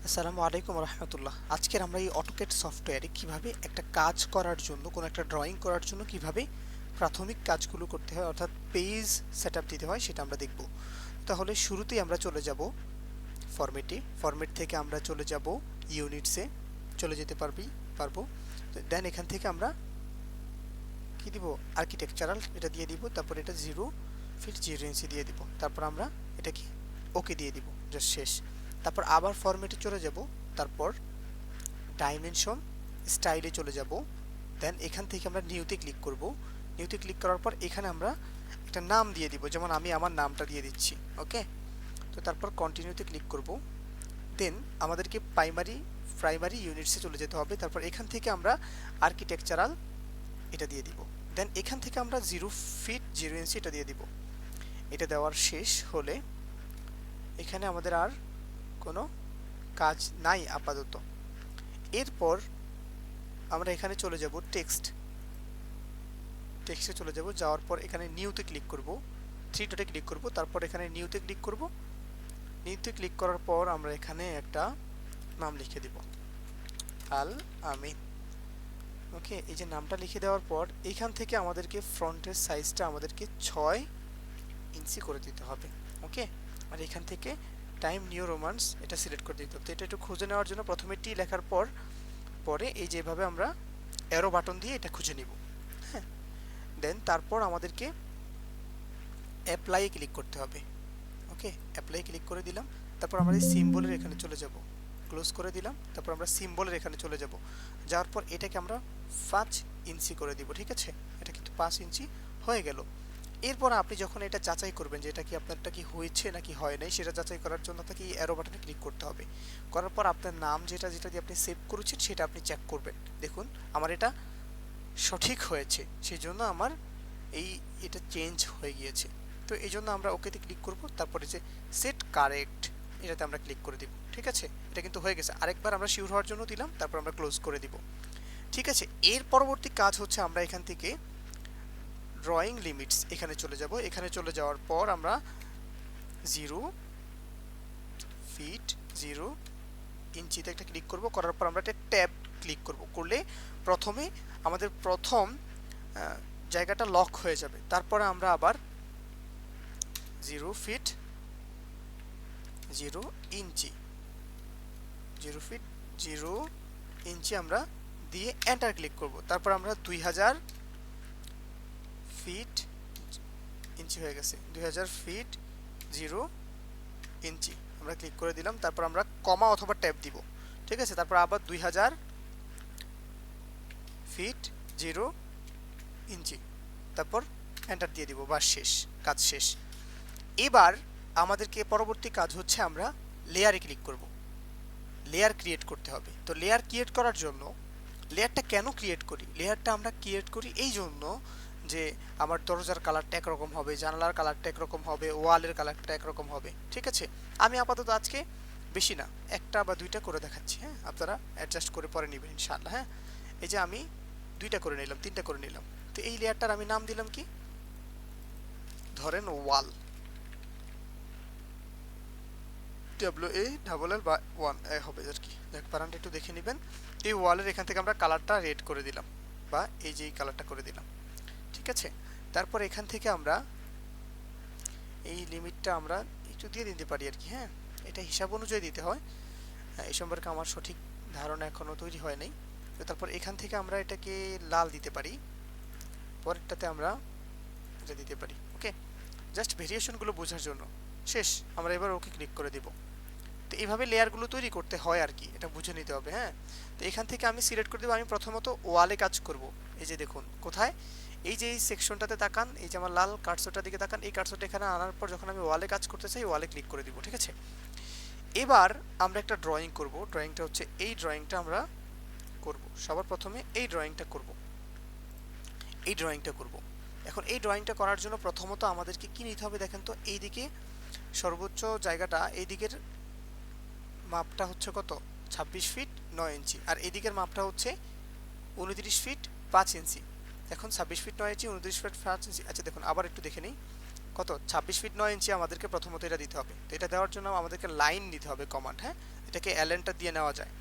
আসসালামু আলাইকুম রহমতুল্লাহ। আজকের আমরা এই অটোক্যাড সফটওয়্যারে কিভাবে একটা কাজ করার জন্য, কোনো একটা ড্রয়িং করার জন্য কিভাবে প্রাথমিক কাজগুলো করতে হয়, অর্থাৎ পেজ সেটআপ দিতে হয়, সেটা আমরা দেখব। তাহলে শুরুতেই আমরা চলে যাব ফরম্যাটে। ফরম্যাট থেকে আমরা চলে যাব ইউনিটসে, চলে যেতে পারবো। দেন এখান থেকে আমরা কি দিব, আর্কিটেকচারাল এটা দিয়ে দিব। তারপর এটা 0 ফিট 0 ইঞ্চি দিয়ে দিব। তারপর আমরা এটা কি ওকে দিয়ে দিব, জাস্ট শেষ। তারপর আবার ফরম্যাটে চলে যাব। তারপর ডাইমেনশন স্টাইলে চলে যাব। দেন এখান থেকে আমরা নিউতে ক্লিক করব। নিউতে ক্লিক করার পর এখানে আমরা একটা নাম দিয়ে দিব, যেমন আমি আমার নামটা দিয়ে দিচ্ছি। ওকে, তো তারপর কন্টিনিউতে ক্লিক করব। দেন আমাদেরকে প্রাইমারি ইউনিটসে চলে যেতে হবে। তারপর এখান থেকে আমরা আর্কিটেকচারাল এটা দিয়ে দিব। দেন এখান থেকে আমরা 0 ফিট 0 ইঞ্চি এটা দিয়ে দিব। এটা দেওয়ার শেষ হলে এখানে আমাদের আর কোনো কাজ নাই আপাতত। এরপর আমরা এখানে চলে যাব টেক্সটে চলে যাব। যাওয়ার পর এখানে নিউতে ক্লিক করব, থ্রি ডটে ক্লিক করব। তারপর এখানে নিউতে ক্লিক করব। নিউতে ক্লিক করার পর আমরা এখানে একটা নাম লিখে দিব, আল আমিন। ওকে, এই যে নামটা লিখে দেওয়ার পর এখান থেকে আমাদেরকে ফ্রন্টের সাইজটা আমাদেরকে 6 ইঞ্চি করে দিতে হবে। ওকে, আর এখান থেকে টাইম নিউ রোমান্স এটা সিলেক্ট করে দিতে হবে। তো এটা একটু খুঁজে নেওয়ার জন্য প্রথমে টি লেখার পর পরে এই যেভাবে আমরা অ্যারো বাটন দিয়ে এটা খুঁজে নিব। হ্যাঁ, দেন তারপর আমাদেরকে অ্যাপ্লাই ক্লিক করতে হবে। ওকে, অ্যাপ্লাই ক্লিক করে দিলাম। তারপর আমরা এই সিম্বলের এখানে চলে যাব, ক্লোজ করে দিলাম। তারপর আমরা সিম্বলের এখানে চলে যাব। যাওয়ার পর এটাকে আমরা 5 ইঞ্চি করে দিব। ঠিক আছে, এটা কিন্তু 5 ইঞ্চি হয়ে গেল। এরপর আপনি যখন এটা যাচাই করবেন যে এটা কি আপনারটা কি হয়েছে নাকি হয় নাই, সেটা যাচাই করার জন্য আপনাকে এই অ্যারো বাটনে ক্লিক করতে হবে। করার পর আপনার নাম যেটা যেটা দিয়ে আপনি সেভ করেছেন সেটা আপনি চেক করবেন। দেখুন আমার এটা সঠিক হয়েছে, সেই জন্য আমার এটা চেঞ্জ হয়ে গিয়েছে। তো এই জন্য আমরা ওকেতে ক্লিক করব। তারপরে যে সেট কারেক্ট এটাতে আমরা ক্লিক করে দিব। ঠিক আছে, এটা কিন্তু হয়ে গেছে। আরেকবার আমরা শিওর হওয়ার জন্য দিলাম, তারপর আমরা ক্লোজ করে দিব। ঠিক আছে, এর পরবর্তী কাজ হচ্ছে আমরা এখান থেকে ড্রয়িং লিমিটস এখানে চলে যাব। এখানে চলে যাওয়ার পর আমরা 0 ফিট 0 ইঞ্চিতে একটা ক্লিক করব। করার পর আমরা একটা ট্যাব ক্লিক করব। করলে প্রথমে আমাদের প্রথম জায়গাটা লক হয়ে যাবে। তারপরে আমরা আবার 0 ফিট 0 ইঞ্চি 0 ফিট 0 ইঞ্চি আমরা দিয়ে এন্টার ক্লিক করব। তারপর আমরা 2000 ফিট ইঞ্চি হয়ে গেছে, 2000 ফিট 0 ইঞ্চি আমরা ক্লিক করে দিলাম। তারপর আমরা কমা অথবা ট্যাব দিব। ঠিক আছে, তারপর আবার 2000 ফিট 0 ইঞ্চি, তারপর এন্টার দিয়ে দিব। বাস শেষ, কাজ শেষ। এবার আমাদেরকে পরবর্তী কাজ হচ্ছে আমরা লেয়ারে ক্লিক করব। লেয়ার ক্রিয়েট করতে হবে। তো লেয়ার ক্রিয়েট করার জন্য লেয়ারটা কেন ক্রিয়েট করি, লেয়ারটা আমরা ক্রিয়েট করি এই জন্য যে আমার দরজার কালারটা একরকম হবে, জানালার কালারটা একরকম হবে, ওয়ালের কালারটা একরকম হবে। ঠিক আছে, আমি আপাতত আজকে বেশি না, একটা বা দুইটা করে দেখাচ্ছি। হ্যাঁ, আপনারা অ্যাডজাস্ট করে পরে নেবেন ইনশাআল্লাহ। হ্যাঁ, এই যে আমি দুইটা করে নিলাম, তিনটা করে নিলাম। তো এই লেয়ারটার আমি নাম দিলাম কি, ধরেন ওয়াল, WALL হবে আর কি। দেখ বানানটা একটু দেখে নেবেন। এই ওয়ালের এখান থেকে আমরা কালারটা রেড করে দিলাম, বা এই যে এই কালারটা করে দিলাম। ঠিক আছে, তারপর এখান থেকে আমরা এই লিমিটটা আমরা একটু দিয়ে দিতে পারি আর কি। হ্যাঁ, এটা হিসাব অনুযায়ী দিতে হয়। এই সম্পর্কে আমার সঠিক ধারণা এখনো তৈরি হয় নাই। তো তারপর এখান থেকে আমরা এটাকে লাল দিতে পারি, পরেরটাতে আমরা এটা দিতে পারি। ওকে, জাস্ট ভেরিয়েশনগুলো বোঝার জন্য। শেষ, আমরা এবার ওকে ক্লিক করে দিব। তো এইভাবে লেয়ারগুলো তৈরি করতে হয় আর কি, এটা বুঝে নিতে হবে। হ্যাঁ, তো এখান থেকে আমি সিলেক্ট করে দেবো, আমি প্রথমত ওয়ালে কাজ করব। এই যে দেখুন কোথায়, এই যে এই সেকশনটাতে তাকান, এই যে আমার লাল কার্সরটার দিকে তাকান, এই কার্সরটা এখানে আনার পর যখন আমি ওয়ালে কাজ করতে চাই ওয়ালে ক্লিক করে দিব। ঠিক আছে, এবার আমরা একটা ড্রয়িং করব। ড্রয়িংটা হচ্ছে এই ড্রয়িংটা আমরা করব। সবার প্রথমে এই ড্রয়িংটা করব, এই ড্রয়িংটা করব। এখন এই ড্রয়িংটা করার জন্য প্রথমত আমাদেরকে কি নিতে হবে দেখেন তো, এইদিকে সর্বোচ্চ জায়গাটা, এই দিকের মাপটা হচ্ছে কত, 26 ফিট 9 ইঞ্চি, আর এদিকের মাপটা হচ্ছে 29 ফিট 5 ইঞ্চি। এখন 26 ফিট 9 ইঞ্চি 29 ফিট 5 ইঞ্চি। আচ্ছা দেখুন আবার একটু দেখে নিই, কত 26 ফিট 9 ইঞ্চি আমাদেরকে প্রথমত এটা দিতে হবে। তো এটা দেওয়ার জন্য আমাদেরকে লাইন নিতে হবে, কমান্ড। হ্যাঁ, এটাকে অ্যালাইনটা দিয়ে নেওয়া যায়।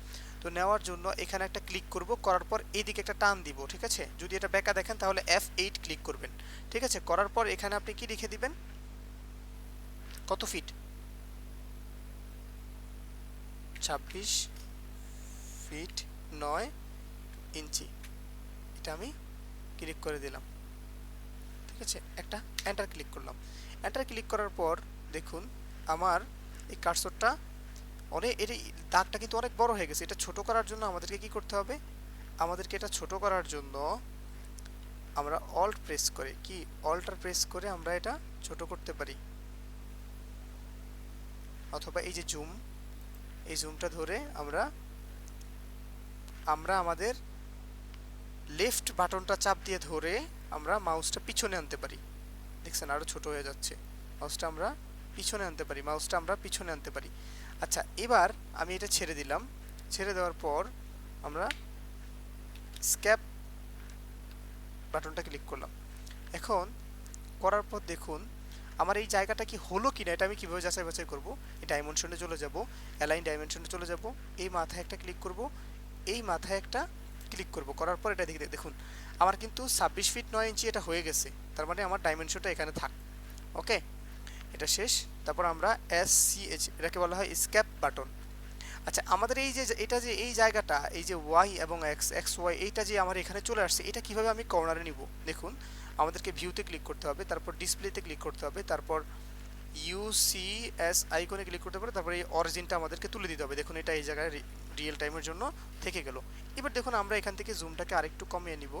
তো নেওয়ার জন্য এখানে একটা ক্লিক করব, করার পর এইদিকে একটা টান দিব, ঠিক আছে। যদি এটা বেঁকা দেখেন তাহলে F8 ক্লিক করবেন, ঠিক আছে। করার পর এখানে আপনি কি লিখে দিবেন, কত ফিট, 26 ফিট 9 ইঞ্চি, এটা আমি ক্লিক করে দিলাম, ঠিক আছে। একটা এন্টার ক্লিক করলাম। এন্টার ক্লিক করার পর দেখুন আমার এই কার্সরটা এর দাগটা কিন্তু অনেক বড় হয়ে গেছে। এটা ছোট করার জন্য আমাদেরকে কি করতে হবে, আমাদেরকে এটা ছোট করার জন্য আমরা অল্ট প্রেস করে প্রেস করে আমরা এটা ছোট করতে পারি, অথবা এই যে জুম, এই জুমটা ধরে আমরা আমাদের লেফট বাটনটা চাপ দিয়ে ধরে আমরা মাউসটা পিছনে আনতে পারি। দেখছেন আরো ছোট হয়ে যাচ্ছে। মাউসটা আমরা পিছনে আনতে পারি। আচ্ছা, এবার আমি এটা ছেড়ে দিলাম। ছেড়ে দেওয়ার পর আমরা স্ক্যাপ বাটনটা ক্লিক করলাম। এখন করার পর দেখুন আমার এই জায়গাটা কি হলো কিনা এটা আমি কিভাবে যাচাই বাছাই করব। এই ডাইমেনশনে চলে যাব, অ্যালাইন ডাইমেনশনে চলে যাব, এই মাথায় একটা ক্লিক করব, এই মাথায় একটা ক্লিক করব, করার পর এটা দেখুন আমার কিন্তু 26 ফিট 9 ইঞ্চি এটা হয়ে গেছে। তার মানে আমার ডাইমেনশনটা এখানে থাক। ওকে, এটা শেষ। তারপর আমরা SCH, এটাকে বলা হয় স্ক্যাপ বাটন। আচ্ছা, আমাদের এই যে এটা যে এই জায়গাটা, এই যে Y এবং XY, এইটা যে আমার এখানে চলে আসছে, এটা কিভাবে আমি কর্নারে নিব। দেখুন আমাদেরকে ভিউতে ক্লিক করতে হবে, তারপর ডিসপ্লেতে ক্লিক করতে হবে, তারপর UCS আইকনে ক্লিক করতে হবে, তারপর এই অরিজিনটা আমাদেরকে তুলে দিতে হবে। দেখুন এটা এই জায়গায় রিয়েল টাইমের জন্য থেকে গেল। এবার দেখুন আমরা এখান থেকে জুমটাকে আরেকটু কমিয়ে নিব।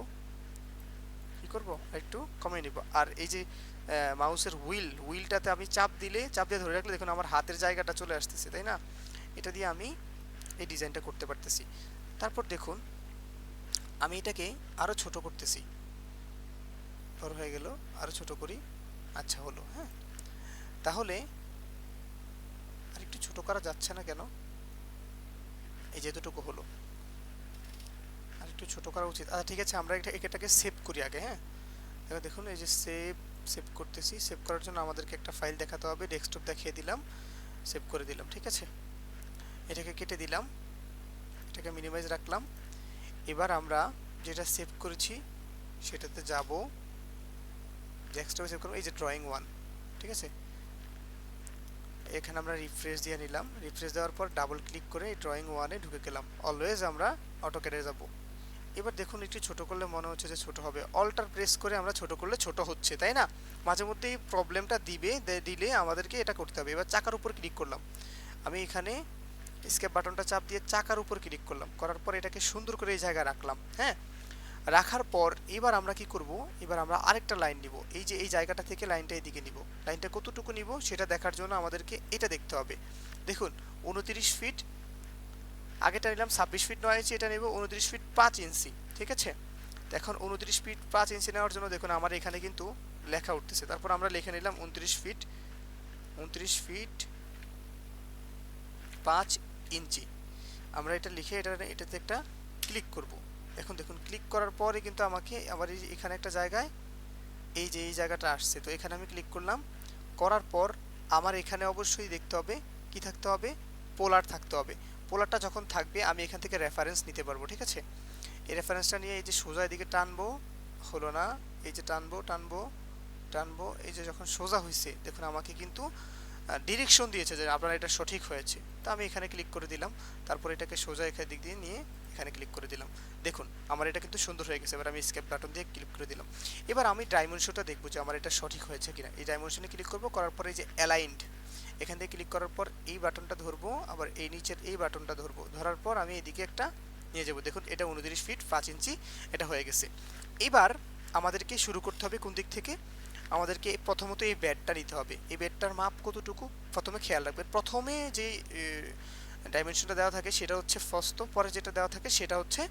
কি করব, আরেকটু কমিয়ে নিব। আর এই যে মাউসের হুইলটাতে আমি চাপ দিয়ে ধরে রাখলে দেখুন আমার হাতের জায়গাটা চলে আসতেছে, তাই না। এটা দিয়ে আমি এই ডিজাইনটা করতে পারতেছি। তারপর দেখুন আমি এটাকে আরো ছোট করতেছি, বড় হয়ে গেল, আরো ছোট করি। আচ্ছা হলো, হ্যাঁ। তাহলে আরেকটু ছোট করা যাচ্ছে না কেন, এই যেতটুকু হলো, আরেকটু ছোট করা উচিত। আচ্ছা ঠিক আছে, আমরা এটাকে সেভ করি আগে, হ্যাঁ। দেখুন এই যে সেভ করতেছি। সেভ করার জন্য আমাদেরকে একটা ফাইল দেখাতে হবে, ডেস্কটপ দেখিয়ে দিলাম, সেভ করে দিলাম, ঠিক আছে। এটাকে কেটে দিলাম, এটাকে মিনিমাইজ রাখলাম। এবার আমরা যেটা সেভ করেছি সেটাতে যাব, ডেস্কটপে সেভ করব, এই যে ড্রয়িং 1, ঠিক আছে। এখানে আমরা রিফ্রেশ দিয়ে নিলাম। রিফ্রেশ দেওয়ার পর ডাবল ক্লিক করে ড্রয়িং 1-এ ঢুকে গেলাম। অলওয়েজ আমরা অটোক্যাডে যাব। এবার দেখুন একটু ছোট করলে মনে হচ্ছে যে ছোট হবে, অল্টার প্রেস করে আমরা ছোট করলে ছোট হচ্ছে, তাই না। মাঝে মধ্যে এই প্রবলেমটা দিলে আমাদেরকে এটা করতে হবে। এবার চাকার উপর ক্লিক করলাম, আমি এখানে স্কেপ বাটনটা চাপ দিয়ে চাকার উপর ক্লিক করলাম, করার পর এটাকে সুন্দর করে এই জায়গায় রাখলাম, হ্যাঁ। রাখার পর এবার আমরা কি করব, এবার আমরা আরেকটা লাইন নিব। এই যে এই জায়গাটা থেকে লাইনটা এদিকে নিব। লাইনটা কতটুকু নিব সেটা দেখার জন্য আমাদেরকে এটা দেখতে হবে। দেখুন 29 ফিট, আগেটা নিলাম 26 ফিট 9 ইঞ্চি, এটা নেব 29 ফিট 5 ইঞ্চি, ঠিক আছে। এখন 29 ফিট 5 ইঞ্চি নেওয়ার জন্য দেখুন আমার এখানে কিন্তু লেখা উঠতেছে। তারপর আমরা লিখে নিলাম 29 ফিট 5 ইঞ্চি। আমরা এটা লিখে এটাতে একটা ক্লিক করব। এখন দেখুন ক্লিক করার পরে কিন্তু আমাকে আবার এখানে একটা জায়গায় এই যে এই জায়গাটা আসছে, তো এখানে আমি ক্লিক করলাম। করার পর আমার এখানে অবশ্যই দেখতে হবে কি থাকতে হবে, পোলার থাকতে হবে। পোলারটা যখন থাকবে আমি এখান থেকে রেফারেন্স নিতে পারবো, ঠিক আছে। এই রেফারেন্সটা নিয়ে এই যে সোজা এদিকে টানবো, হলো না, এই যে টানবো, এই যে যখন সোজা হয়েছে দেখুন আমাকে কিন্তু ডিরেকশন দিয়েছে যে আপনার এটা সঠিক হয়েছে। তো আমি এখানে ক্লিক করে দিলাম, তারপর এটাকে সোজা এখানে দিক দিয়ে নিয়ে এখানে ক্লিক করে দিলাম। দেখুন আমার এটা কিন্তু সুন্দর হয়ে গেছে। এবার আমি স্কেপ বাটন দিয়ে ক্লিক করে দিলাম। এবার আমি ডাইমেনশনটা দেখবো যে আমার এটা সঠিক হয়েছে কিনা। এই ডাইমেনশনে ক্লিক করব, করার পরে এই যে অ্যালাইন্ড, এখান থেকে ক্লিক করার পর এই বাটনটা ধরবো, আবার এই নিচের এই বাটনটা ধরবো, ধরার পর আমি এদিকে একটা নিয়ে যাব। দেখুন এটা 29 ফিট 5 ইঞ্চি এটা হয়ে গেছে। এবার আমাদেরকে শুরু করতে হবে কোন দিক থেকে, আমাদেরকে প্রথমত এই বেডটা নিতে হবে। এই বেডটার মাপ কতটুকু প্রথমে খেয়াল রাখবেন। প্রথমে যে ডাইমেনশনটা দেওয়া থাকে সেটা হচ্ছে ফস্ত, পরে যেটা দেওয়া থাকে সেটা হচ্ছে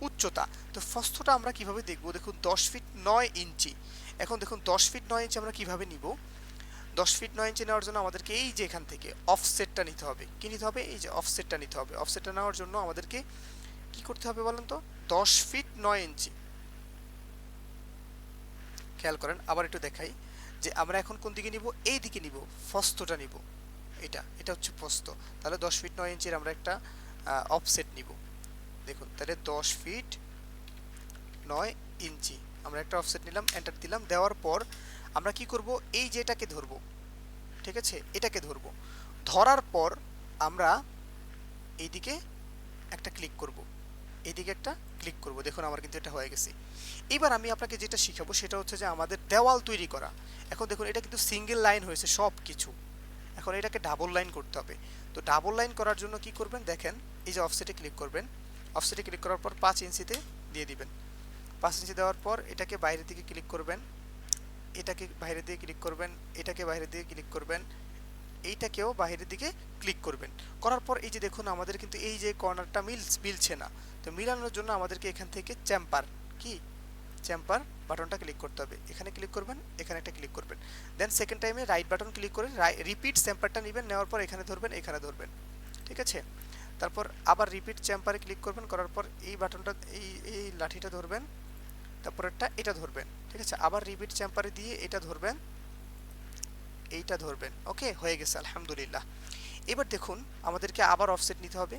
উচ্চতা। তো ফস্তটা আমরা কিভাবে দেখব, দেখুন 10 ফিট 9 ইঞ্চি। এখন দেখুন 10 ফিট 9 ইঞ্চি আমরা কিভাবে নিব। 10 ফিট 9 ইঞ্চি নেওয়ার জন্য আমাদেরকে এই যে এখান থেকে অফসেটটা নিতে হবে। কি নিতে হবে, এই যে অফসেটটা নিতে হবে। অফসেটটা নেওয়ার জন্য আমাদেরকে কি করতে হবে বলেন তো, 10 ফিট 9 ইঞ্চি। খেয়াল করেন আবার একটু দেখাই যে আমরা এখন কোন দিকে নিব, এই দিকে নিব, ফস্তটা নিব, এটা হচ্ছে প্রস্থ। তাহলে 10 ফিট 9 ইঞ্চির আমরা একটা অফসেট নিব। দেখুন তাহলে 10 ফিট 9 ইঞ্চি আমরা একটা অফসেট নিলাম, এন্টার দিলাম। দেওয়ার পর আমরা কি করব, এই যেটাকে ধরব, ঠিক আছে, এটাকে ধরব। ধরার পর আমরা এইদিকে একটা ক্লিক করব, এইদিকে একটা ক্লিক করব। দেখুন আমার কিন্তু এটা হয়ে গেছে। এবার আমি আপনাকে যেটা শিখাবো সেটা হচ্ছে যে আমাদের দেওয়াল তৈরি করা। এখন দেখুন এটা কিন্তু সিঙ্গেল লাইন হয়েছে সব কিছু, এখন এটাকে ডাবল লাইন করতে হবে। তো ডাবল লাইন করার জন্য কি করবেন, দেখেন এই যে অফসেটে ক্লিক করবেন, অফসেটে ক্লিক করার পর 5 ইঞ্চিতে দিয়ে দিবেন। 5 ইঞ্চি দেওয়ার পর এটাকে বাইরের দিকে ক্লিক করবেন, এটাকে বাইরের দিকে ক্লিক করবেন, এটাকে বাইরের দিকে ক্লিক করবেন, এইটাকেও বাইরের দিকে ক্লিক করবেন। করার পর এই যে দেখুন আমাদের কিন্তু এই যে কর্নারটা মিলছে না। তো মিলানোর জন্য আমাদেরকে এখান থেকে চেম্পার বাটনটা ক্লিক করতে হবে। এখানে ক্লিক করবেন, এখানে একটা ক্লিক করবেন, দেন সেকেন্ড টাইমে রাইট বাটন ক্লিক করে রিপিট চেম্পারটা নেবেন, নেওয়ার পর এখানে ধরবেন, এখানে ধরবেন, ঠিক আছে। তারপর আবার রিপিট চেম্পারে ক্লিক করবেন, করার পর এই বাটনটা এই লাঠিটা ধরবেন, তারপরেরটা এটা ধরবেন, ঠিক আছে। আবার রিপিট চেম্পারে দিয়ে এটা ধরবেন, এইটা ধরবেন। ওকে, হয়ে গেছে আলহামদুলিল্লাহ। এবার দেখুন আমাদেরকে আবার অফসেট নিতে হবে।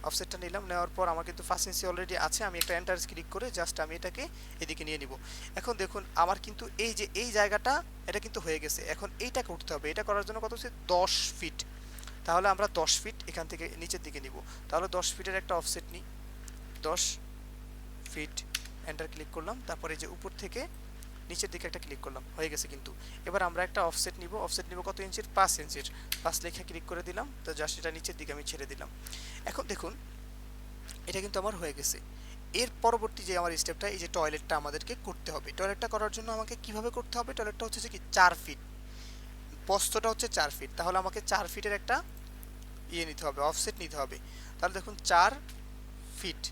অফসেটটা নিলাম, নেওয়ার পর আমার কিন্তু 5 ইঞ্চি অলরেডি আছে, আমি একটা এন্টার ক্লিক করে জাস্ট আমি এটাকে এদিকে নিয়ে নিব। এখন দেখুন আমার কিন্তু এই যে এই জায়গাটা এটা কিন্তু হয়ে গেছে। এখন এইটাকে উঠতে হবে, এটা করার জন্য কত হচ্ছে 10 ফিট। তাহলে আমরা 10 ফিট এখান থেকে নিচের দিকে নিব। তাহলে 10 ফিটের একটা অফসেট নিই, 10 ফিট, এন্টার ক্লিক করলাম। তারপরে এই যে উপর থেকে নিচের দিকে একটা ক্লিক করলাম, হয়ে গেছে কিন্তু। এবার আমরা একটা অফসেট নিব, অফসেট নিব কত ইঞ্চির, 5 ইঞ্চির। 5 লেখা ক্লিক করে দিলাম, তো জাস্ট এটা নিচের দিকে আমি ছেড়ে দিলাম। এখন দেখুন এটা কিন্তু আমার হয়ে গেছে। এর পরবর্তী যে আমার স্টেপটা, এই যে টয়লেটটা আমাদেরকে করতে হবে। টয়লেটটা করার জন্য আমাকে কিভাবে করতে হবে, টয়লেটটা হচ্ছে যে কি 4 ফিট, প্রস্থটা হচ্ছে 4 ফিট। তাহলে আমাকে 4 ফিটের একটা নিতে হবে, অফসেট নিতে হবে। তাহলে দেখুন 4 ফিট,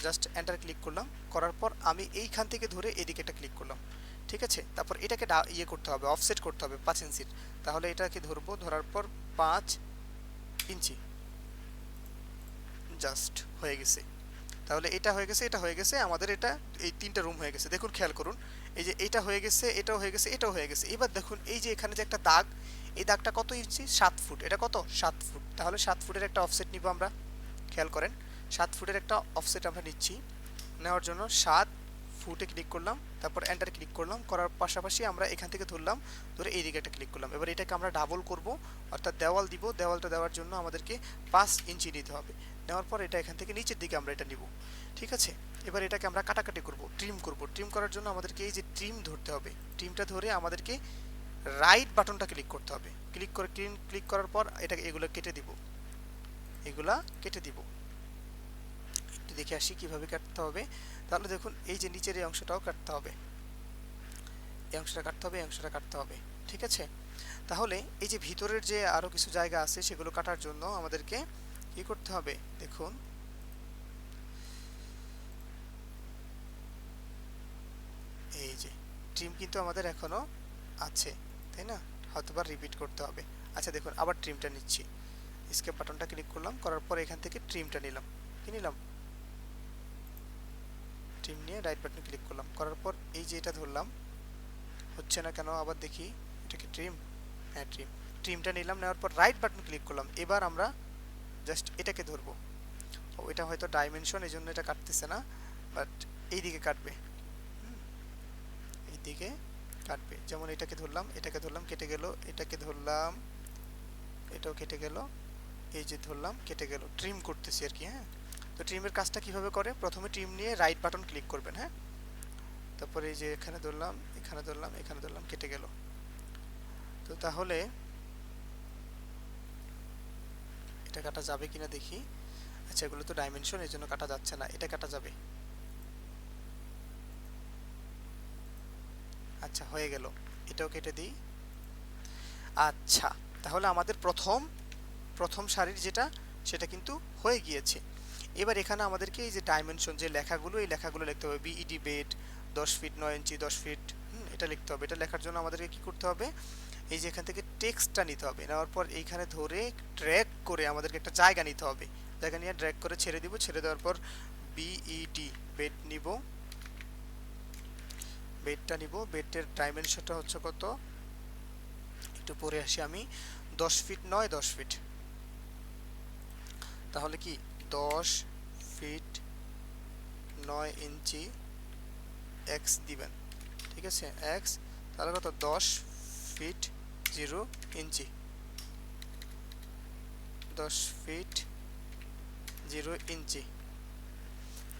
জাস্ট এন্টার ক্লিক করলাম, করার পর আমি এইখান থেকে ধরে এদিকে একটা ক্লিক করলাম, ঠিক আছে। তারপর এটাকে করতে হবে, অফসেট করতে হবে 5 ইঞ্চির। তাহলে এটাকে ধরবো, ধরার পর 5 ইঞ্চি, জাস্ট হয়ে গেছে। তাহলে এটা হয়ে গেছে, এটা হয়ে গেছে, আমাদের এটা এই 3টা রুম হয়ে গেছে। দেখুন খেয়াল করুন, এই যে এটা হয়ে গেছে, এটাও হয়ে গেছে, এটাও হয়ে গেছে। এবার দেখুন এই যে এখানে যে একটা দাগ, এই দাগটা কত ইঞ্চি, 7 ফুট। এটা কত, 7 ফুট। তাহলে 7 ফুটের একটা অফসেট নিব আমরা, খেয়াল করেন 7 ফুটের একটা অফসেট আমরা নিচ্ছি। নেওয়ার জন্য 7 ফুটে ক্লিক করলাম, তারপর এন্টার ক্লিক করলাম, করার পাশাপাশি আমরা এখান থেকে ধরলাম, ধরে এই দিকে একটা ক্লিক করলাম। এবার এটাকে আমরা ডাবল করব, অর্থাৎ দেওয়াল দিব। দেওয়ালটা দেওয়ার জন্য আমাদেরকে 5 ইঞ্চি নিতে হবে। নেওয়ার পর এটা এখান থেকে নিচের দিকে আমরা এটা নিব, ঠিক আছে। এবার এটাকে আমরা কাটাকাটি করব, ট্রিম করব। ট্রিম করার জন্য আমাদেরকে এই যে ট্রিম ধরতে হবে, ট্রিমটা ধরে আমাদেরকে রাইট বাটনটা ক্লিক করতে হবে। ক্লিক করে ক্লিক করার পর এটাকে এগুলো কেটে দিব, এগুলা কেটে দিব। একটু দেখে আসি কিভাবে কাটতে হবে। তাহলে দেখুন এই যে নিচের এই অংশটাও কাটতে হবে, এই অংশটা কাটতে হবে, এই অংশটা কাটতে হবে, ঠিক আছে। তাহলে এই যে ভিতরের যে আরো কিছু জায়গা আছে সেগুলো কাটার জন্য আমাদেরকে কি করতে হবে, দেখুন এই যে ট্রিম কিন্তু আমাদের এখনো আছে, তাই না, হয়তোবা রিপিট করতে হবে। আচ্ছা দেখুন আবার ট্রিমটা নিচ্ছি, স্কেপ বাটনটা ক্লিক করলাম, করার পর এখান থেকে ট্রিমটা নিলাম, কি নিলাম, ট্রিম নিয়ে রাইট বাটনে ক্লিক করলাম, করার পর এই যে এটা ধরলাম, হচ্ছে না কেন, আবার দেখি এটা কি ট্রিম, হ্যাঁ ট্রিম। ট্রিমটা নিলাম, নেওয়ার পর রাইট বাটন ক্লিক করলাম। এবার আমরা জাস্ট এটাকে ধরবো। এটা হয়তো ডাইমেনশন, এই জন্য এটা কাটতেছে না, বাট এই দিকে কাটবে, এই দিকে কাটবে। যেমন এটাকে ধরলাম, এটাকে ধরলাম, কেটে গেল, এটাকে ধরলাম, এটাও কেটে গেল, এই যে ধরলাম কেটে গেল। ট্রিম করতেছি আর কি, হ্যাঁ। তো ট্রিমের কাজটা কিভাবে করে, প্রথমে ট্রিম নিয়ে রাইট বাটন ক্লিক করবেন, হ্যাঁ। তারপরে এই যে এখানে ধরলাম, এখানে ধরলাম, এখানে ধরলাম, কেটে গেল। তো তাহলে এটা কাটা যাবে কিনা দেখি। আচ্ছা এগুলো তো ডাইমেনশন, এই জন্য কাটা যাচ্ছে না, এটা কাটা যাবে। আচ্ছা হয়ে গেল, এটাও কেটে দিই। আচ্ছা তাহলে আমাদের প্রথম সারির যেটা সেটা কিন্তু হয়ে গিয়েছে। এবার এখানে আমাদেরকে এই যে ডাইমেনশন যে লেখাগুলো, এই লেখাগুলো লিখতে হবে। বিইডি বেড 10 ফিট 9 ইঞ্চি 10 ফিট, এটা লিখতে হবে। এটা লেখার জন্য আমাদেরকে কি করতে হবে, এই যে এখান থেকে টেক্সটটা নিতে হবে। নেওয়ার পর এইখানে ধরে ড্র্যাগ করে আমাদেরকে একটা জায়গা নিতে হবে। জায়গা নিয়ে ড্র্যাগ করে ছেড়ে দিব। ছেড়ে দেওয়ার পর বিইডি বেড নিব, বেডটা নিব। বেডের ডাইমেনশনটা হচ্ছে কত, একটু পরে আসি আমি, 10 ফিট নয় 10 ফিট, তাহলে কি 10 ফিট 9 ইঞ্চি এক্স দিবেন, ঠিক আছে এক্স, তাহলে কত 10 ফিট 0 ইঞ্চি, 10 ফিট 0 ইঞ্চি।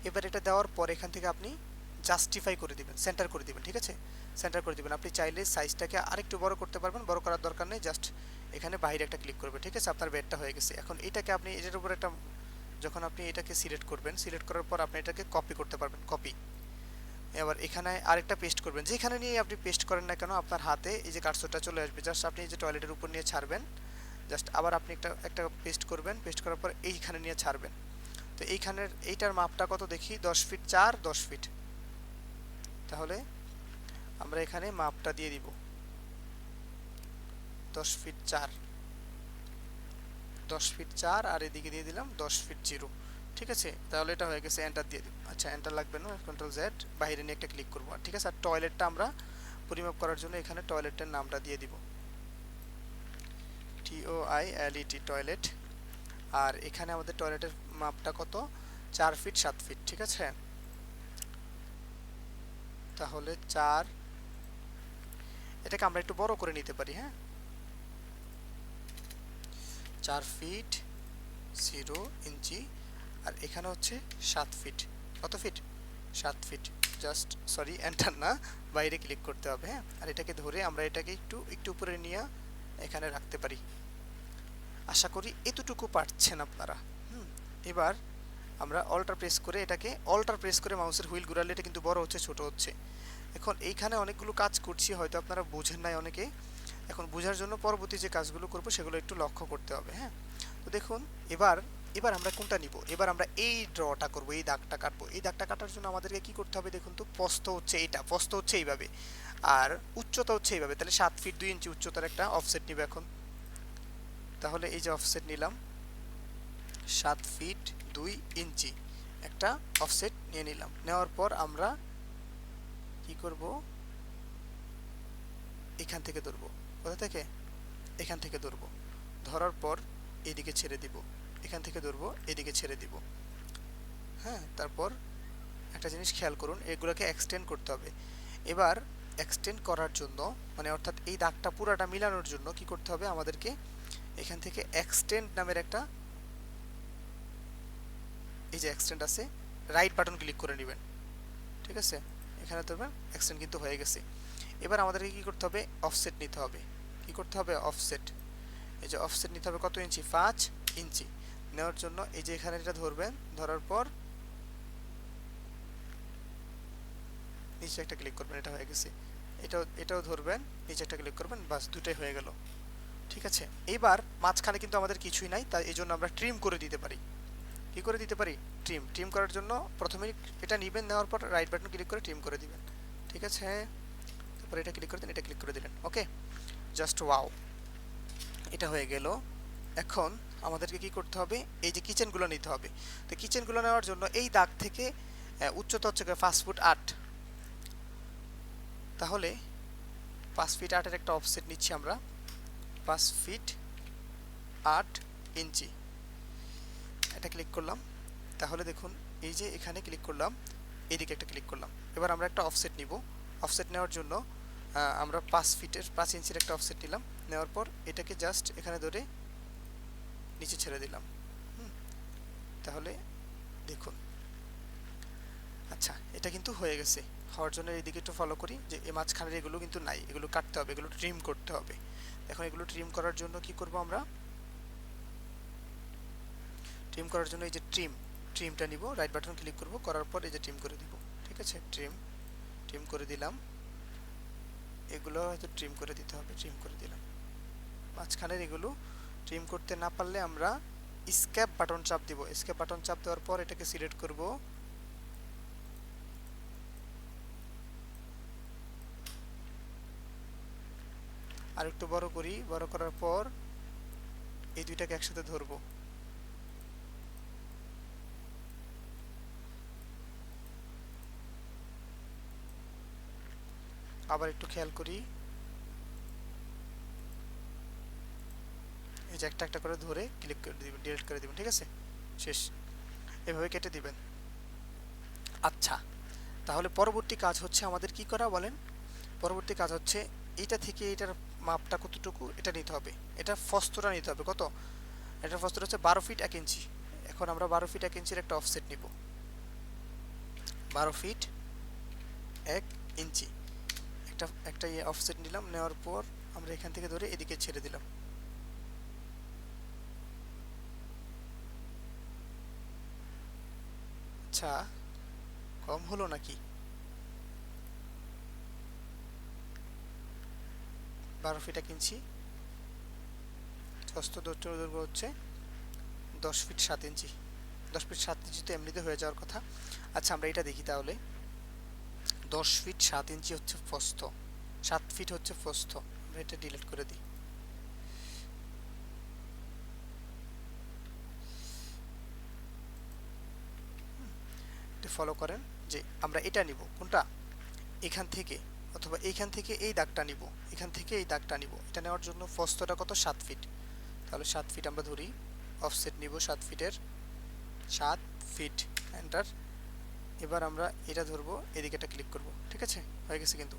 এবার এটা দেওয়ার পর এখান থেকে আপনি জাস্টিফাই করে দিবেন, সেন্টার করে দিবেন, ঠিক আছে সেন্টার করে দিবেন। আপনি চাইলে সাইজটাকে আরেকটু বড় করতে পারবেন, বড় করার দরকার নেই, জাস্ট এখানে বাইরে একটা ক্লিক করবেন, ঠিক আছে আপনার বেডটা হয়ে গেছে। এখন এটাকে আপনি এটার উপর একটা, যখন আপনি এটাকে সিলেক্ট করবেন, সিলেক্ট করার পর আপনি এটাকে কপি করতে পারবেন, কপি। এবার এখানে আরেকটা পেস্ট করবেন, যেখানে নিয়ে আপনি পেস্ট করেন না কেন আপনার হাতে এই যে কার্সরটা চলে আসবে, জাস্ট আপনি এই যে টয়লেটের উপর নিয়ে ছাড়বেন, জাস্ট আবার আপনি একটা পেস্ট করবেন, পেস্ট করার পর এইখানে নিয়ে ছাড়বেন। তো এইখানের এইটার মাপটা কত দেখি, 10 ফিট 4 10 ফিট, তাহলে আমরা এখানে মাপটা দিয়ে দিব 10 ফিট 4, 10 ফিট 4 আর এদিকে দিয়ে দিলাম 10 ফিট 0, ঠিক আছে তাহলে এটা হয়ে গেছে। এন্টার দিয়ে দিব, আচ্ছা এন্টার লাগবে না, কন্ট্রোল জেড, বাইরে নিয়ে একটা ক্লিক করব, ঠিক আছে। আর টয়লেটটা আমরা পরিমাপ করার জন্য এখানে টয়লেটের নামটা দিয়ে দিব TOILET টয়লেট। আর এখানে আমাদের টয়লেটের মাপটা কত, 4 ফিট 7 ফিট, ঠিক আছে। তাহলে 4, এটাকে আমরা একটু বড় করে নিতে পারি, হ্যাঁ 4 ফিট 0 ইঞ্চি, আর এখানে হচ্ছে 7 ফিট, কত feet 7 feet, just sorry enter না, বাইরে ক্লিক করতে হবে, হ্যাঁ। আর এটাকে ধরে আমরা এটাকে একটু উপরে নিয়ে এখানে রাখতে পারি। আশা করি এতটুকু পারছেন আপনারা। এবার আমরা অল্টার প্রেস করে এটাকে, অল্টার প্রেস করে মাউসের হুইল ঘুরালে এটা কিন্তু বড় হচ্ছে ছোট হচ্ছে। এখন এইখানে অনেকগুলো কাজ করছি, হয়তো আপনারা বুঝেন নাই অনেকে, এখন বোঝার জন্য পরবর্তী যে কাজগুলো করব সেগুলো একটু লক্ষ্য করতে হবে, হ্যাঁ। তো দেখুন এবার আমরা কোনটা নিব, এবার আমরা এই ড্রটা করব, এই দাগটা কাটবো। এই দাগটা কাটার জন্য আমাদেরকে কি করতে হবে দেখুন তো, প্রস্থ হচ্ছে এইটা, প্রস্থ হচ্ছে এইভাবে, আর উচ্চতা হচ্ছে এইভাবে, তাহলে 7 ফিট 2 ইঞ্চি উচ্চতার একটা অফসেট নিব এখন। তাহলে এই যে অফসেট নিলাম 7 ফিট 2 ইঞ্চি একটা অফসেট নিয়ে নিলাম। নেওয়ার পর আমরা কি করব, এখান থেকে ধরবো, কোথা থেকে, এখান থেকে ধরবো, ধরার পর এইদিকে ছেড়ে দিব, এখান থেকে ধরবো এদিকে ছেড়ে দিব, হ্যাঁ। তারপর একটা জিনিস খেয়াল করুন, এগুলোকে এক্সটেন্ড করতে হবে। এবার এক্সটেন্ড করার জন্য, মানে অর্থাৎ এই দাগটা পুরাটা মিলানোর জন্য কি করতে হবে আমাদেরকে, এখান থেকে এক্সটেন্ড নামের একটা, এই যে এক্সটেন্ড আছে, রাইট বাটন ক্লিক করে নেবেন, ঠিক আছে এখানে ধরবেন, এক্সটেন্ড কিন্তু হয়ে গেছে। এবার আমাদেরকে কি করতে হবে, অফসেট নিতে হবে। কি করতে হবে, অফসেট, এই যে অফসেট নিতে হবে কত ইঞ্চি, 5 ইঞ্চি। নেওয়ার জন্য এই যে এখানে এটা ধরবেন, ধরার পর নিচে একটা ক্লিক করবেন, এটা হয়ে গেছে। এটাও ধরবেন, নিচে একটা ক্লিক করবেন, বাস দুটাই হয়ে গেল, ঠিক আছে। এইবার মাঝখানে কিন্তু আমাদের কিছুই নাই, তাই এই জন্য আমরা ট্রিম করে দিতে পারি। কি করে দিতে পারি, ট্রিম করার জন্য প্রথমেই এটা নেবেন, নেওয়ার পর রাইট বাটন ক্লিক করে ট্রিম করে দিবেন, ঠিক আছে। তারপর এটা ক্লিক করে দেন, এটা ক্লিক করে দিলেন, ওকে জাস্ট ওয়াও, এটা হয়ে গেল। এখন আমাদেরকে কি করতে হবে, এই যে কিচেনগুলো নিতে হবে। তো কিচেনগুলো নেওয়ার জন্য এই দাগ থেকে উচ্চতা হচ্ছে 5 ফুট 8, তাহলে 5 ফিট 8 এর একটা অফসেট নিচ্ছি আমরা, 5 ফিট 8 ইঞ্চি, এটা ক্লিক করলাম। তাহলে দেখুন এই যে এখানে ক্লিক করলাম, এইদিকে একটা ক্লিক করলাম। এবার আমরা একটা অফসেট নিব। অফসেট নেওয়ার জন্য আমরা 5 ইঞ্চির একটা অফসেট নিলাম। নেওয়ার পর এটাকে জাস্ট এখানে ধরে নিচে ছেড়ে দিলাম, তাহলে দেখুন, আচ্ছা এটা কিন্তু হয়ে গেছে। হওয়ার জন্য এইদিকে একটু ফলো করি, যে এই মাঝখানের এগুলো কিন্তু নাই, এগুলো কাটতে হবে, এগুলো ট্রিম করতে হবে। এখন এগুলো ট্রিম করার জন্য কি করব, আমরা ট্রিম করার জন্য এই যে ট্রিমটা নিব, রাইট বাটন ক্লিক করব, করার পর এই যে ট্রিম করে দিব, ঠিক আছে। ট্রিম করে দিলাম, এগুলো হয়তো ট্রিম করে দিতে হবে, ট্রিম করে দিলাম। মাঝখানের এগুলো ট্রিম করতে না পারলে আমরা এসকেপ বাটন চাপ দিব। এসকেপ বাটন চাপ দেওয়ার পর এটাকে সিলেক্ট করব, আর একটু বড় করি, বড় করার পর এই দুইটাকে একসাথে ধরবো, আবার একটু খেয়াল করি, এই যে একটা একটা করে ধরে ক্লিক করে দিবেন, ডিলিট করে দিবেন, ঠিক আছে, শেষ। এভাবে কেটে দিবেন। আচ্ছা, তাহলে পরবর্তী কাজ হচ্ছে আমাদের কি করা বলেন? পরবর্তী কাজ হচ্ছে এটা থেকে এটার মাপটা কতটুকু এটা নিতে হবে, এটা ফস্তটা নিতে হবে কত, এটার ফস্তটা হচ্ছে 12 ফিট 1 ইঞ্চি। এখন আমরা 12 ফিট 1 ইঞ্চির একটা অফসেট নিব, 12 ফিট 1 ইঞ্চি একটা একটা অফসেট নিলাম, নেওয়ার পর আমরা এখান থেকে ধরে এদিকে ছেড়ে দিলাম। আচ্ছা, কম হলো নাকি? 12 ফিট 1 ইঞ্চি, হস্ত দৈর্ঘ্য হচ্ছে 10 ফিট 7 ইঞ্চি। 10 ফিট 7 ইঞ্চি তো এমনিতে হয়ে যাওয়ার কথা। আচ্ছা, আমরা এটা দেখি তাহলে। 10 ফিট 7 ইঞ্চি হচ্ছে প্রস্থ, 7 ফিট হচ্ছে প্রস্থ। আমরা এটা ডিলিট করে দিই। এটা ফলো করেন যে আমরা এটা নিব কোনটা, এখান থেকে অথবা এইখান থেকে এই দাগটা নিব, এখান থেকে এই দাগটা নিব। এটা নেওয়ার জন্য প্রস্থটা কত, 7 ফিট। তাহলে 7 ফিট আমরা ধরি, অফসেট নিব 7 ফিটের, 7 ফিট, এন্টার। এবার আমরা এটা ধরবো, এদিকে একটা ক্লিক করব, ঠিক আছে, হয়ে গেছে। কিন্তু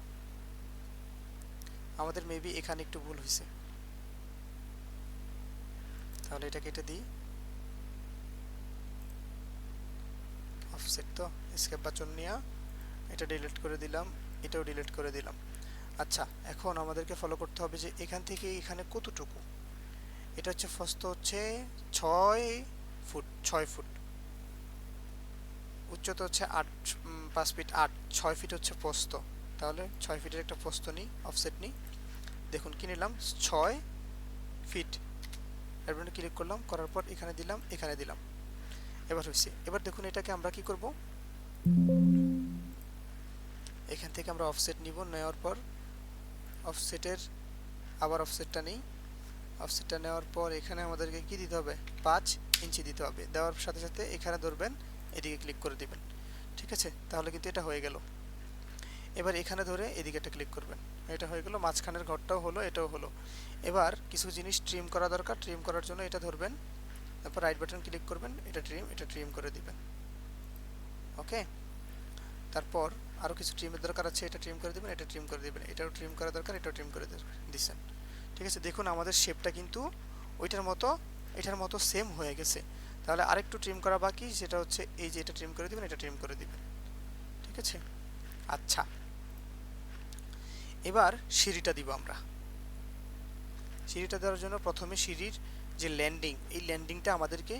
আমাদের মেবি এখানে একটু ভুল হয়েছে, তাহলে এটা কেটে দিই। অফসেট তো এসকেপ বাটন নিয়ে এটা ডিলিট করে দিলাম, এটাও ডিলিট করে দিলাম। আচ্ছা, এখন আমাদেরকে ফলো করতে হবে যে এখান থেকে এখানে কতটুকু। এটা হচ্ছে প্রস্থ হচ্ছে 6 ফুট, 6 ফুট। উচ্চতা হচ্ছে 5 ফিট 8, 6 ফিট হচ্ছে প্রস্থ। তাহলে 6 ফিটের একটা প্রস্থ নিই, অফসেট নিই। দেখুন কি নিলাম, 6 ফিট। এরপর ক্লিক করলাম, করার পর এখানে দিলাম, এখানে দিলাম। এবার হয়েছে। এবার দেখুন এটাকে আমরা কি করব, এখান থেকে আমরা অফসেট নিব, নেওয়ার পর অফসেটের আবার অফসেটটা নিই। অফসেটটা নেওয়ার পর এখানে আমাদেরকে কি দিতে হবে, 5 ইঞ্চি দিতে হবে। দেওয়ার সাথে সাথে এখানে ধরবেন, এদিকে ক্লিক করে দিবেন, ঠিক আছে। তাহলে কিন্তু এটা হয়ে গেল। এবার এখানে ধরে এদিকে একটা ক্লিক করবেন, এটা হয়ে গেল। মাঝখানের ঘরটাও হলো, এটাও হলো। এবার কিছু জিনিস ট্রিম করা দরকার। ট্রিম করার জন্য এটা ধরবেন, তারপর রাইট বাটন ক্লিক করবেন, এটা ট্রিম করে দিবেন, ওকে। তারপর আরও কিছু ট্রিমের দরকার আছে, এটা ট্রিম করে দিবেন, এটা ট্রিম করে দিবেন, এটাও ট্রিম করা দরকার, এটাও ট্রিম করে দিচ্ছেন, ঠিক আছে। দেখুন আমাদের শেপটা কিন্তু ওইটার মতো, এটার মতো সেম হয়ে গেছে। তাহলে আরেকটু ট্রিম করা বাকি, সেটা হচ্ছে এই যে এটা ট্রিম করে দিবেন, এটা ট্রিম করে দিবেন, ঠিক আছে। আচ্ছা, এবার সিঁড়িটা দিব আমরা। সিঁড়িটা দেওয়ার জন্য প্রথমে সিঁড়ির যে ল্যান্ডিং, এই ল্যান্ডিংটা আমাদেরকে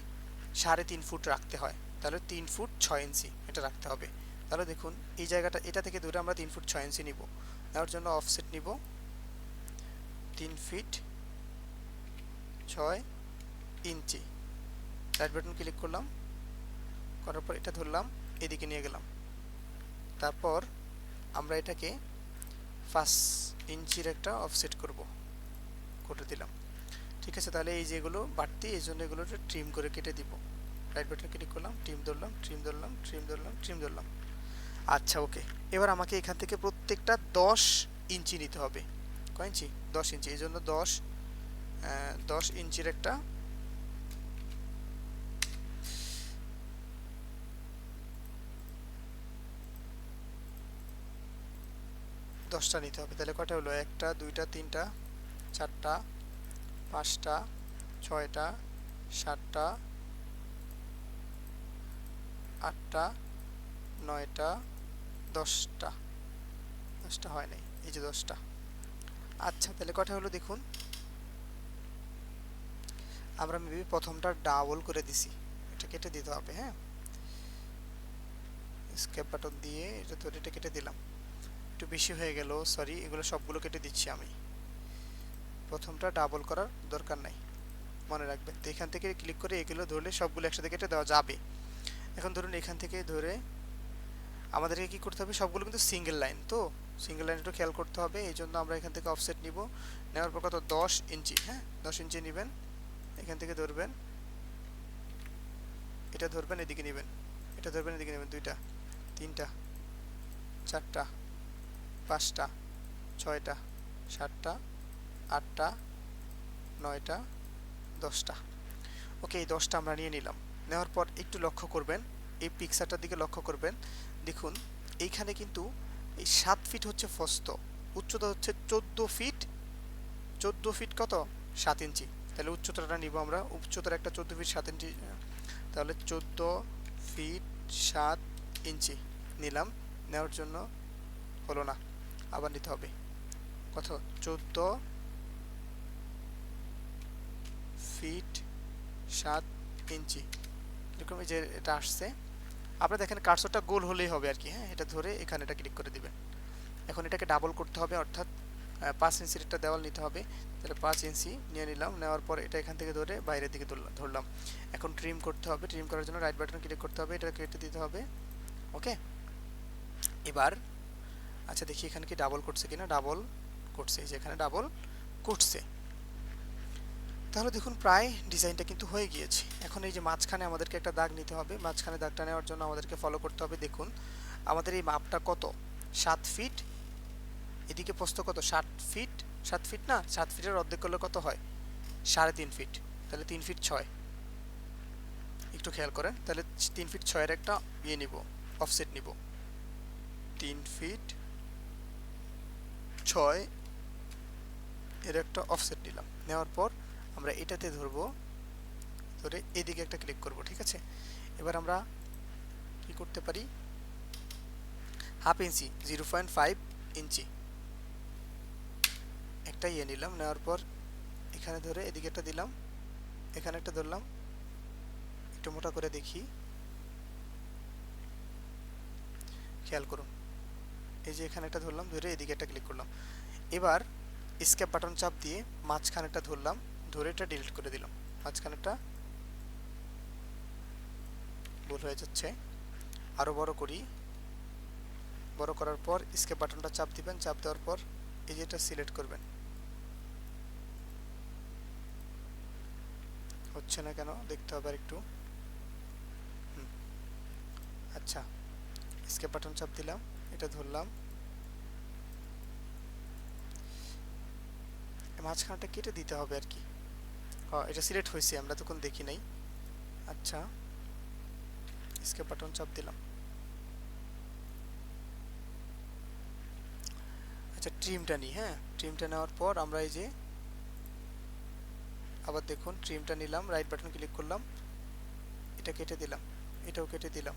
3.5 ফুট রাখতে হয়। তাহলে 3 ফুট 6 ইঞ্চি এটা রাখতে হবে। তাহলে দেখুন এই জায়গাটা, এটা থেকে দূরে আমরা 3 ফুট 6 ইঞ্চি নিব। নেওয়ার জন্য অফসেট নিব 3 ফিট 6 ইঞ্চি। রাইট বাটন ক্লিক করলাম, করার পর এটা ধরলাম, এদিকে নিয়ে গেলাম। তারপর আমরা এটাকে 5 ইঞ্চির একটা অফসেট করে দিলাম, ঠিক আছে। তাহলে এই যেগুলো বাড়তি, এই জন্য এগুলো ট্রিম করে কেটে দিব। রাইট বাটন ক্লিক করলাম, ট্রিম ধরলাম, ট্রিম ধরলাম, ট্রিম ধরলাম, ট্রিম ধরলাম। আচ্ছা, ওকে। এবার আমাকে এখান থেকে প্রত্যেকটা 10 ইঞ্চি নিতে হবে। কয় ইঞ্চি, 10 ইঞ্চি। এই জন্য 10 ইঞ্চির একটা দশটা নিতে হবে। তাহলে কটা হলো, 1টা 2টা 3টা 4টা 5টা 6টা 7টা 8টা 9টা 10টা। 10টা হয় নাই, এই যে 10টা। আচ্ছা, তাহলে কটা হলো দেখুন, আমরা মেবি প্রথমটা ডাবল করে দিছি, এটা কেটে দিতে হবে। হ্যাঁ, স্কেপ বাটন দিয়ে এটা তো এটা কেটে দিলাম, একটু বেশি হয়ে গেল, সরি। এগুলো সবগুলো কেটে দিচ্ছি আমি, প্রথমটা ডাবল করার দরকার নাই, মনে রাখবেন। তো এখান থেকে ক্লিক করে এগুলো ধরলে সবগুলো একসাথে কেটে দেওয়া যাবে। এখন ধরুন এখান থেকে ধরে আমাদেরকে কি করতে হবে, সবগুলো কিন্তু সিঙ্গেল লাইন, তো সিঙ্গেল লাইন একটু খেয়াল করতে হবে। এই জন্য আমরা এখান থেকে অফসেট নিব, নেওয়ার পর কত, 10 ইঞ্চি। হ্যাঁ, 10 ইঞ্চি নেবেন, এখান থেকে ধরবেন, এটা ধরবেন, এদিকে নেবেন, এটা ধরবেন, এদিকে নেবেন। 2টা 3টা 4টা 5টা 6টা 7টা 8টা 9টা 10টা। ওকে, এই 10টা আমরা নিয়ে নিলাম। নেওয়ার পর একটু লক্ষ্য করবেন, এই পিকচারটার দিকে লক্ষ্য করবেন। দেখুন এইখানে কিন্তু এই 7 ফিট হচ্ছে ফস্ত, উচ্চতা হচ্ছে 14 ফিট। 14 ফিট কত? 7 ইঞ্চি। তাহলে উচ্চতাটা নিব আমরা, উচ্চতার একটা 14 ফিট 7 ইঞ্চি, তাহলে 14 ফিট 7 ইঞ্চি নিলাম। নেওয়ার জন্য হলো না, আবার নিতে হবে। কত? 14 ফিট 7 ইঞ্চি, এরকম যে এটা আসছে। আপনারা দেখেন কার্সরটা গোল হলেই হবে আর কি। হ্যাঁ, এটা ধরে এখানে এটা ক্লিক করে দিবেন। এখন এটাকে ডাবল করতে হবে, অর্থাৎ 5 ইঞ্চির একটা দেওয়াল নিতে হবে। তাহলে 5 ইঞ্চি নিয়ে নিলাম। নেওয়ার পর এটা এখান থেকে ধরে বাইরের দিকে ধরলাম। এখন ট্রিম করতে হবে। ট্রিম করার জন্য রাইট বাটন ক্লিক করতে হবে, এটা কেটে দিতে হবে। ওকে, এবার আচ্ছা দেখি এখানে কি ডাবল করছে কিনা। ডাবল করছে, যে এখানে ডাবল করছে। তাহলে দেখুন প্রায় ডিজাইনটা কিন্তু হয়ে গিয়েছে। এখন এই যে মাঝখানে আমাদেরকে একটা দাগ নিতে হবে। মাঝখানে দাগটা নেওয়ার জন্য আমাদেরকে ফলো করতে হবে। দেখুন আমাদের এই মাপটা কত? 7 ফিট। এদিকে প্রস্থ কত? 7 ফিট। 7 ফিট না, 7 ফিটের অর্ধেক করলে কত হয়? 3.5 ফিট। তাহলে 3 ফিট 6। একটু খেয়াল করেন, তাহলে 3 ফিট 6 এর একটা ইয়ে নিব, অফসেট নিব। 3 ফিট 6 এর একটা অফসেট নিলাম। নেওয়ার পর আমরা এটাতে ধরবো, ধরে এদিকে একটা ক্লিক করব। ঠিক আছে, এবার আমরা কি করতে পারি? হাফ ইঞ্চি 0.5 ইঞ্চি একটা ইয়ে নিলাম। নেওয়ার পর এখানে ধরে এদিকে একটা দিলাম, এখানে একটা ধরলাম। একটু মোটা করে দেখি, খেয়াল করুন। এই যে এখানে একটা ধরলাম, ধরে এদিকে একটা ক্লিক করলাম। এবার এসকেপ বাটন চাপ দিয়ে মাঝখানেটা ধরলাম, ধরে এটা ডিলিট করে দিলাম। মাঝখানেটা ভুল হয়ে যাচ্ছে, আরো বড় করি। বড় করার পর এসকেপ বাটনটা চাপ দিবেন। চাপ দেওয়ার পর এই যে এটা সিলেক্ট করবেন। হচ্ছে না কেন দেখতে হবে আর একটু। আচ্ছা, এসকেপ বাটন চাপ দিলাম, এটা ধরলাম, মাঝখানটা কেটে দিতে হবে আর কি। হ্যাঁ, এটা সিলেক্ট হয়েছে, আমরা তখন দেখি নাই। আচ্ছা, এসকেপ বাটন চাপ দিলাম। আচ্ছা, ট্রিমটা নিই। হ্যাঁ, ট্রিমটা নেওয়ার পর আমরা এই যে আবার দেখুন ট্রিমটা নিলাম, রাইট বাটন ক্লিক করলাম, এটা কেটে দিলাম, এটাও কেটে দিলাম,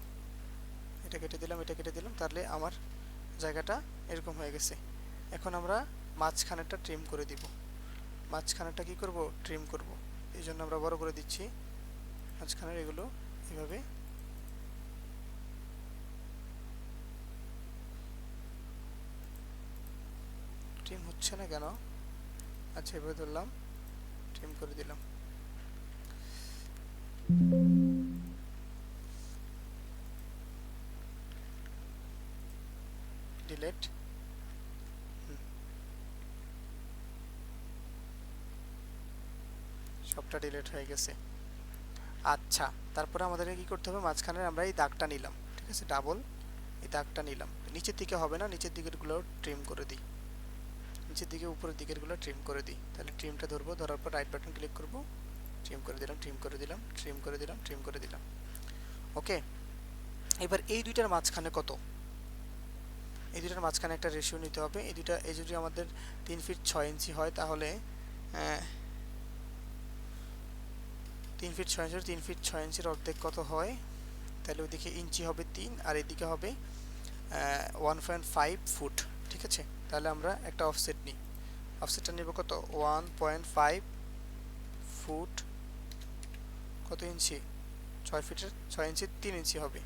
এটা কেটে দিলাম, এটা কেটে দিলাম। তাহলে আমার জায়গাটা এরকম হয়ে গেছে। এখন আমরা মাঝখানেরটা ট্রিম করে দিব। মাঝখানেরটা কি করব? ট্রিম করব। এই জন্য আমরা বড় করে দিচ্ছি মাঝখানের এগুলো এভাবে। ট্রিম হচ্ছে না কেন? আচ্ছা, এভাবে ধরলাম, ট্রিম করে দিলাম। ডিলেট। সবটা ডিলিট হয়ে গেছে। আচ্ছা, তারপরে আমাদেরকে কি করতে হবে? মাঝখানে আমরা এই দাগটা নিলাম। ঠিক আছে, ডাবল এই দাগটা নিলাম। নিচের দিকে হবে না, নিচের দিকের গুলো ট্রিম করে দিই। নিচের দিকে উপরের দিকের গুলো ট্রিম করে দিই। তাহলে ট্রিমটা ধরবো, ধরার পর রাইট বাটন ক্লিক করব, ট্রিম করে দিলাম, ট্রিম করে দিলাম, ট্রিম করে দিলাম, ট্রিম করে দিলাম। ওকে, এবার এই দুইটার মাঝখানে কত? এই দুইটার মাঝখানে একটা রেশিও নিতে হবে। এই দুইটা, এই যদি আমাদের 3 ফিট 6 ইঞ্চি হয়, তাহলে 3 ফিট 6 ইঞ্চি, 3 ফিট 6 ইঞ্চির অর্ধেক কত হয়? তাহলে ওইদিকে ইঞ্চি হবে 3 আর এদিকে হবে 1.5 ফুট। ঠিক আছে, তাহলে আমরা একটা অফসেট নিই। অফসেটটা নেব কত? 1.5 ফুট। কত ইঞ্চি? 6 ফিটের 6 ইঞ্চি 3 ইঞ্চি হবে।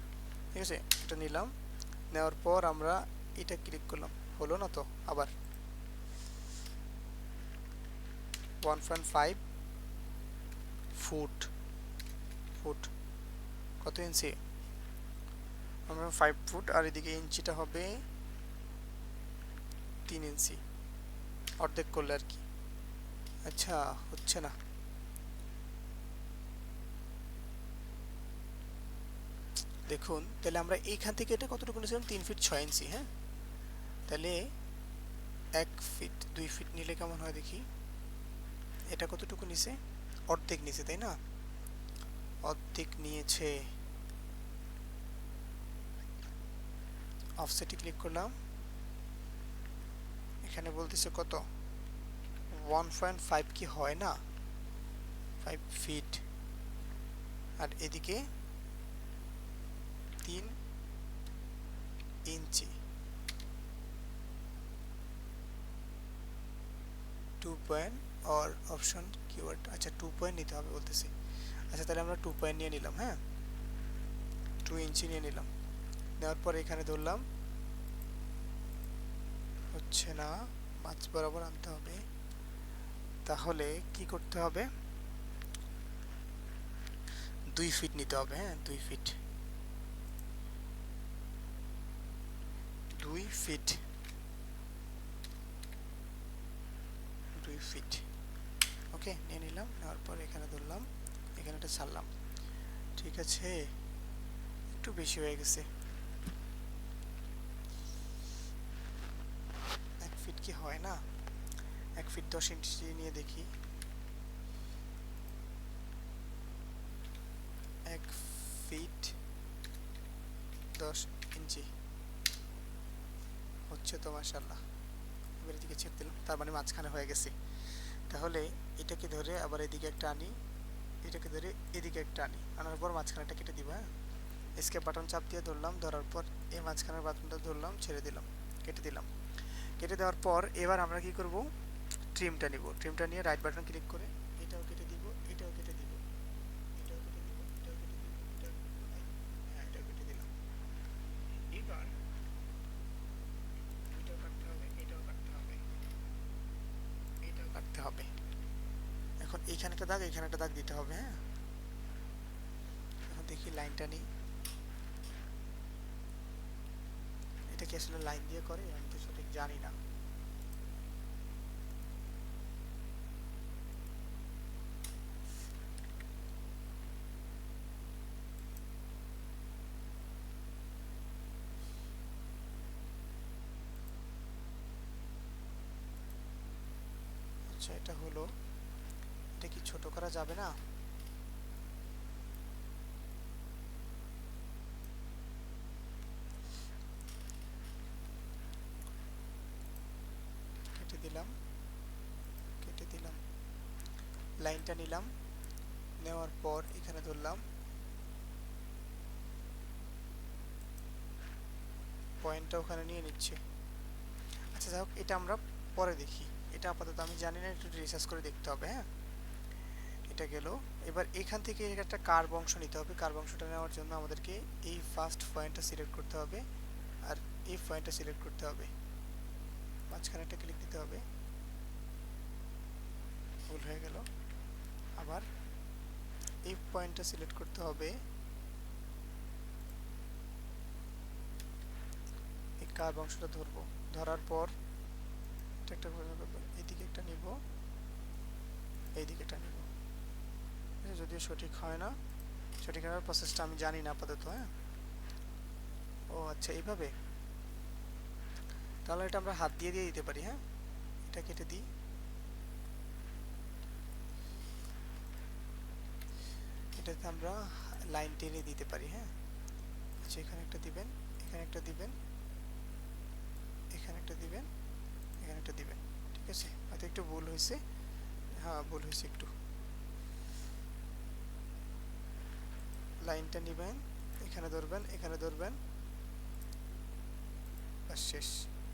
ঠিক আছে, এটা নিলাম। নেওয়ার পর আমরা এটা ক্লিক করলাম, হলো না তো। আবার 1.5 ফুট। ফুট কত ইঞ্চি? 1.5 ফুট, আর এদিকে ইঞ্চিটা হবে 3 ইঞ্চি, অর্ধেক করলে আর কি। আচ্ছা, হচ্ছে না। দেখুন তাহলে আমরা এইখান থেকে এটা কতটুকু নিয়েছিলাম? 3 ফিট 6 ইঞ্চি। হ্যাঁ, তাহলে 1 ফিট 2 ফিট নিলে কেমন হয় দেখি। এটা কতটুকু নিছে? অর্ধেক নিচে, তাই না? অর্ধেক নিয়েছে। অফসেটে ক্লিক করলাম, এখানে বলতেছে কত 1.5 কি হয় না, 5 ফিট, আর এদিকে 3 ইঞ্চি। 2 পয়েন্ট অর অপশন কিওয়ার্ড, আচ্ছা 2 পয়েন্ট নিতে হবে বলতেছি। আচ্ছা তাহলে আমরা 2 পয়েন্ট নিয়ে নিলাম, হ্যাঁ 2 ইঞ্চি নিয়ে নিলাম। নেওয়ার পর এখানে ধরলাম, হচ্ছে না, মাছ বরাবর আনতে হবে। তাহলে কি করতে হবে, 2 ফিট নিতে হবে, হ্যাঁ 2 ফিট, 2 ফিট, 2 ফিট। ওকে, নিয়ে নিলাম। নেওয়ার পর এখানে ধরলাম, এখানে একটা ছাড়লাম। ঠিক আছে, একটু বেশি হয়ে গেছে। 1 ফিট কি হয় না, 1 ফিট 10 ইঞ্চি নিয়ে দেখি। 1 ফিট 10 ইঞ্চি হচ্ছে তো, মাশাআল্লাহ। এবার এদিকে ছেড়ে দিলাম, তার মানে মাঝখানে হয়ে গেছে। তাহলে এটাকে ধরে আবার এদিকে একটা আনি, এটাকে ধরে এদিকে একটা আনি, আনার পর মাঝখানেটা কেটে দিব। হ্যাঁ, এসকেপ বাটন চাপ দিয়ে ধরলাম, ধরার পর এই মাঝখানের বাটনটা ধরলাম, ছেড়ে দিলাম, কেটে দিলাম। কেটে দেওয়ার পর এবার আমরা কি করব, ট্রিমটা নিব। ট্রিমটা নিয়ে রাইট বাটন ক্লিক করে এটাও কেটে দিব, এটাও কেটে দিব, এটাও কেটে দিব, এটাও কেটে দিব, এটাও, হ্যাঁ এটাও কেটে দিলাম। এবার এটাও কাটতে হবে, এটাও কাটতে হবে, এটাও কাটতে হবে। এখন এইখানে একটা দাগ, এখানে একটা দাগ দিতে হবে। হ্যাঁ, এখন দেখি লাইনটা নিই, এটা কি আসলে লাইন দিয়ে করে, আমি তো সঠিক জানি না। আচ্ছা এটা হলো, এটা কি ছোট করা যাবে না? কেটে দিলাম, কেটে দিলাম। লাইনটা নিলাম, নেওয়ার পর এখানে ধরলাম, পয়েন্টটা ওখানে নিয়ে নিচ্ছে। আচ্ছা যাই হোক, এটা আমরা পরে দেখি, এটা আপাতত আমি জানি না, একটু রিসার্চ করে দেখতে হবে। হ্যাঁ, এটা গেল। এবার এখান থেকে একটা কার্ভ অংশ নিতে হবে। কার্ভ অংশটা নেওয়ার জন্য আমাদেরকে এই ফার্স্ট পয়েন্টটা সিলেক্ট করতে হবে, আর এই পয়েন্টটা সিলেক্ট করতে হবে, মাঝখানে একটা ক্লিক দিতে হবে। ভুল হয়ে গেল। আবার এই পয়েন্টটা সিলেক্ট করতে হবে, এই কার্ভ অংশটা ধরবো। ধরার পর এটা একটা এদিকে একটা নিব, এইদিকে একটা নিব। যদিও সঠিক হয় না, সঠিক হওয়ার প্রসেসটা আমি জানি না আপাতত। হ্যাঁ, ও আচ্ছা এইভাবে, তাহলে এটা আমরা হাত দিয়ে দিয়ে দিতে পারি। হ্যাঁ, এটা কেটে দিই, এটাতে আমরা লাইন টেনে দিতে পারি। হ্যাঁ, আচ্ছা এখানে একটা দিবেন, এখানে একটা দিবেন, এখানে একটা দিবেন, এখানে একটা দিবেন। ঠিক আছে, হয়তো একটু ভুল হয়েছে, হ্যাঁ ভুল হয়েছে একটু। লাইনটা নেবেন, এখানে ধরবেন, এখানে ধরবেন, বাস শেষ।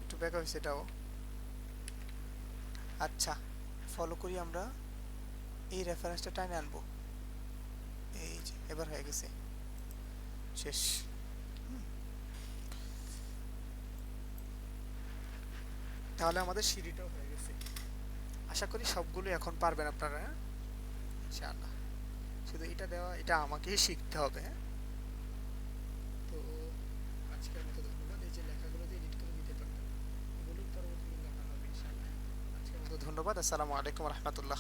একটু ব্যাক হয়েছে এটাও। আচ্ছা ফলো করি, আমরা এই রেফারেন্সটা টাইনে আনবো, এই যে এবার হয়ে গেছে, শেষ। তাহলে আমাদের সিঁড়িটাও হয়ে গেছে। আশা করি সবগুলো এখন পারবেন আপনারা, হ্যাঁ ইনশাআল্লাহ। শুধু এটা দেওয়া, এটা আমাকেই শিখতে হবে। হ্যাঁ, তো আজকের মতো ধন্যবাদ। এই যে লেখাগুলো দিয়ে এডিট করে দিতে পারবেন, এগুলো পরবর্তীতে লেখা হবে ইনশাআল্লাহ। আজকের মতো ধন্যবাদ। আসসালামু আলাইকুম রহমতুল্লাহ।